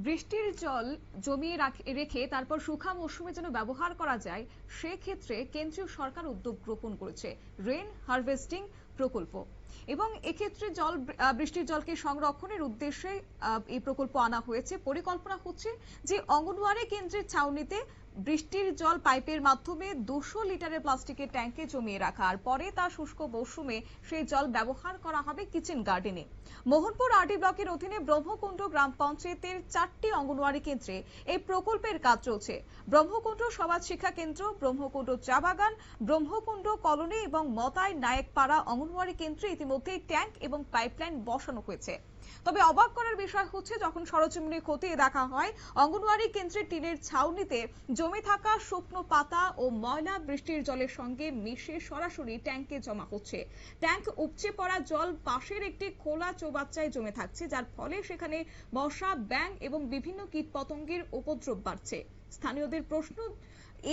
বৃষ্টির জল জমিয়ে রেখে তারপর শুখা মৌসুমে যেন ব্যবহার করা যায় সেক্ষেত্রে কেন্দ্রীয় সরকার উদ্যোগ গ্রহণ করেছে রেন হারভেস্টিং প্রকল্প এবং এক্ষেত্রে বৃষ্টির জলকে সংরক্ষণের উদ্দেশ্যে এই প্রকল্প আনা হয়েছে। পরিকল্পনা হচ্ছে যে অঙ্গনওয়াড়ি কেন্দ্রের ছাউনিতে বৃষ্টির জল পাইপের মাধ্যমে 200 লিটারের প্লাস্টিকের ট্যাঙ্কে জমিয়ে রাখা, আর পরে তা শুষ্ক মৌসুমে সেই জল ব্যবহার করা হবে কিচেন গার্ডেনে। মোহনপুর আরডি ব্লকের অধীনে ব্রহ্মকুণ্ড গ্রাম পঞ্চায়েতের 4টি অঙ্গনওয়াড়ি কেন্দ্রে এই প্রকল্পের কাজ চলছে। ব্রহ্মকুণ্ড সমাজ শিক্ষা কেন্দ্র, ব্রহ্মকুণ্ড চা বাগান, ব্রহ্মকুণ্ড কলোনি এবং মতাই নায়েকপাড়া অঙ্গনওয়াড়ি কেন্দ্রে ইতিমধ্যে ট্যাঙ্ক এবং পাইপলাইন বসানো হয়েছে। তবে অবাক করার বিষয় হচ্ছে, যখন সরজমিনে খতিয়ে দেখা হয় অঙ্গনওয়াড়ি কেন্দ্রের টিনের ছাউনিতে জমে থাকা শুকনো পাতা ও ময়লা বৃষ্টির জলের সঙ্গে মিশে সরাসরি ট্যাঙ্কে জমা হচ্ছে। ট্যাঙ্ক উপচে পড়া জল পাশের একটি খোলা চৌবাচ্চায় জমে থাকছে, যার ফলে সেখানে মশা, ব্যাঙ এবং বিভিন্ন কীটপতঙ্গের উপদ্রব বাড়ছে। স্থানীয়দের প্রশ্ন,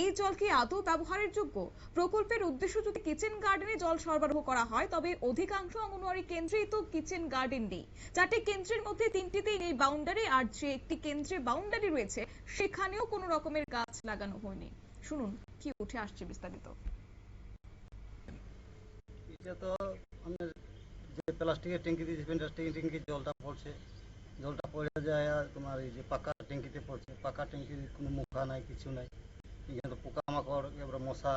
এই জল কি আদৌ ব্যবহারের যোগ্য? প্রকল্পের উদ্দেশ্য যদি কিচেন গার্ডেনে জল সরবরাহ করা হয়, তবে অধিকাংশ অঙ্গনওয়াড়ি কেন্দ্রেই তো কিচেন গার্ডেন নেই। 4টি কেন্দ্রের মধ্যে 3টিতেই নেই বাউন্ডারি, আর যে একটি কেন্দ্রে বাউন্ডারি রয়েছে সেখানেও কোনো রকমের গাছ লাগানো হয়নি। শুনুন কি উঠে আসছে বিস্তারিত। এটা তো আমাদের যে প্লাস্টিকের ট্যাঙ্কি দিয়েছে, প্লাস্টিকের ট্যাঙ্কি জলটা পড়ে যায়, আর তোমার এই যে পাকা ট্যাঙ্কিতে পড়ছে। পাকা ট্যাঙ্কির কোনো মুখা নাই, কিছু নাই। এখানে তো পোকামাকড়, এবার মশা,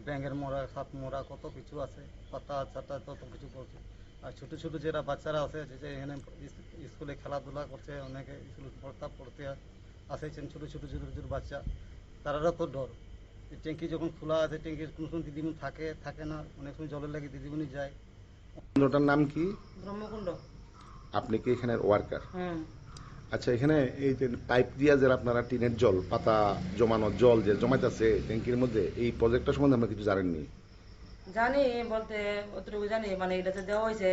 ব্যাঙের মোড়া, সাপ মোড়া, কত কিছু আছে, পাতা চাতা কত কিছু পড়ছে। আর ছোটো ছোটো যারা বাচ্চারা আছে, যে এখানে স্কুলে খেলাধুলা করছে, অনেকে স্কুলে পড়তে আসেছেন, ছোটো ছোটো ছোটো ছোটো বাচ্চা, তারাও তো ডর। ট্যাঙ্কি যখন খোলা আছে, ট্যাঙ্কির কোনো সময় দিদিমণি থাকে না, অনেক সময় জলের লাগে দিদিমণি যায়। ওটার নাম কি? ব্রহ্মকুণ্ড। আপনি কি এখানের ওয়ার্কার? হুম। আচ্ছা, এখানে এই যে পাইপ দিয়া যে আপনারা টিনের জল, পাতা জমানো জল যে জমাইতেছে ট্যাঙ্কির মধ্যে, এই প্রজেক্টটা সম্বন্ধে আমরা কিছু জানেননি। জানি বলতে অতটুকু জানি, মানে এটাতে দেওয়া হয়েছে,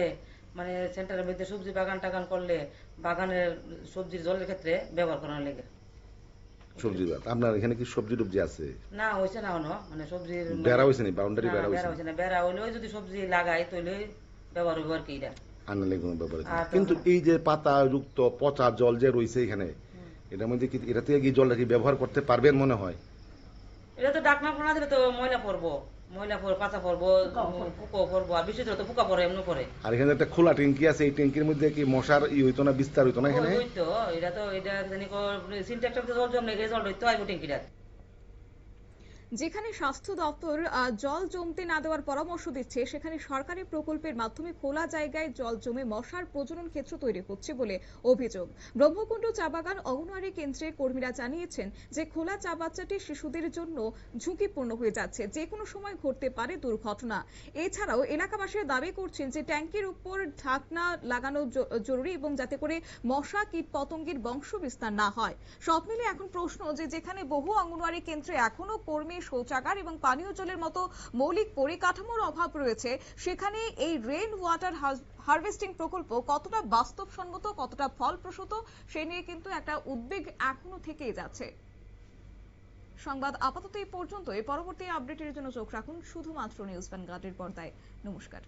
মানে সেন্টারের মধ্যে সবজি বাগান টাগান করলে বাগানের সবজির জলের ক্ষেত্রে ব্যবহার করার লেগে। সবজি আপনার এখানে কি সবজি টবজি আছে? না হয়েছে না হনো, মানে সবজির বেড়া হয়েছে না, বাউন্ডারি বেড়া বেড়া হয়েছে হয়েছে না। বেড়া হইলেও যদি সবজি লাগাই তাহলে ব্যবহার হইব আর কি। এটা আনলে কোনো ব্যাপার আর কিন্তু এই যে পাতা যুক্ত পচা জল যে রয়েছে এখানে, এটার মধ্যে কি এটা থেকে কি জলটা কি ব্যবহার করতে পারবেন মনে হয়? এটা তো ডাকনা ফোনা দিলে তো ময়লা পড়বো, পাতা পড়বো, পোকা পড়বো, আর বেশি তো পোকা পড়ে, এমনি পড়ে। আর এখানে একটা খোলা ট্যাঙ্কি আছে, এই ট্যাঙ্কির মধ্যে কি মশার হইতো না, বিস্তার হইতো না এখানে? এটা জানি সিনট্যাক্সটাতে জল জমলে জল হইতো আইব ট্যাঙ্কিটা। যেখানে স্বাস্থ্য দপ্তর জল জমতে না দেওয়ার পরামর্শ দিচ্ছে, সেখানে সরকারি প্রকল্পের মাধ্যমে খোলা জায়গায় জল জমে মশার প্রজনন ক্ষেত্র তৈরি হচ্ছে বলে অভিযোগ। ব্রহ্মকুণ্ড চা বাগান অঙ্গনওয়াড়ি কেন্দ্রের কর্মীরা জানিয়েছেন যে খোলা চা বাচ্চাটি শিশুদের জন্য ঝুঁকিপূর্ণ হয়ে যাচ্ছে, যে কোনো সময় ঘটতে পারে দুর্ঘটনা। এছাড়াও এলাকাবাসীরা দাবি করছেন যে ট্যাঙ্কির উপর ঢাকনা লাগানো জরুরি, এবং যাতে করে মশা কীট পতঙ্গের বংশ বিস্তার না হয়। সব মিলে এখন প্রশ্ন, যে যেখানে বহু অঙ্গনওয়াড়ি কেন্দ্রে এখনো কর্মী, শৌচাগার এবং পানীয় জলের মতো মৌলিক পরিকাঠামোর অভাব রয়েছে, সেখানে এই রেইন ওয়াটার হারভেস্টিং প্রকল্প কতটা বাস্তবসম্মত, কতটা ফলপ্রসূ, সে নিয়ে কিন্তু একটা উদ্বেগ এখনো থেকেই যাচ্ছে। সংবাদ আপাতত এই পর্যন্ত। পরবর্তী আপডেটের জন্য চোখ রাখুন শুধুমাত্র নিউজ ভ্যানগার্ডের পর্দায়। নমস্কার।